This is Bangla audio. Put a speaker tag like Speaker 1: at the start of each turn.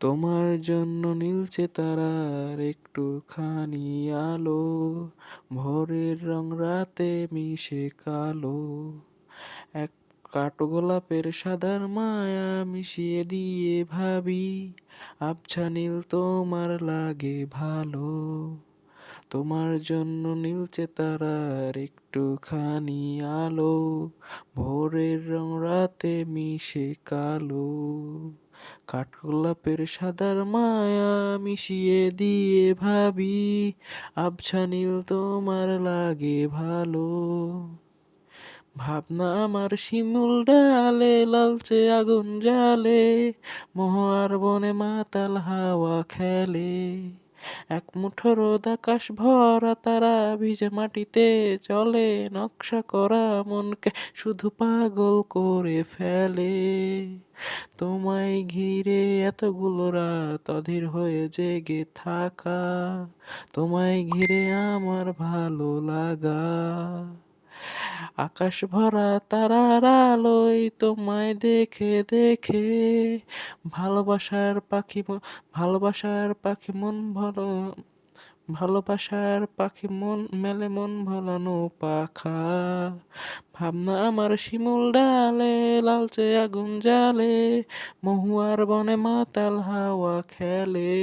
Speaker 1: তোমার জন্য নীলচে তারার একটুখানি আলো, ভোরের রং রাতে মিশে কালো। এক কাঠগোলাপের সাদার মায়া মিশিয়ে দিয়ে ভাবি, আবছা নীল তোমার লাগে ভালো। তোমার জন্য নীলচে তারার একটুখানি আলো, ভোরের রং রাতে মিশে কালো। কাঠগোলাপের সাদার মায়া মিশিয়ে দিয়ে ভাবি, আবছা নীল তোমার লাগে ভালো। ভাবনা আমার শিমুল ডালে, লালচে আগুন জ্বালে, মহুয়ার বনে মাতাল হাওয়া খেলে। এক মুঠো রোদ আকাশ ভরা তারা, ভিজে মাটিতে চলে, নকশা করা মনকে শুধু পাগল করে ফেলে। তোমায় ঘিরে এতগুলো রাত অধীর হয়ে জেগে থাকা, তোমায় ঘিরে আমার ভালো লাগা। আকাশ ভরা তারার আলোয় তোমায় দেখে দেখে, ভালোবাসার পাখি ভালোবাসার পাখি মন ভালো, ভালোবাসার পাখি মন মেলে মন ভোলানো পাখা। ভাবনা আমার শিমুল ডালে, লালচে আগুন জ্বালে, মহুয়ার বনে মাতাল হাওয়া খেলে।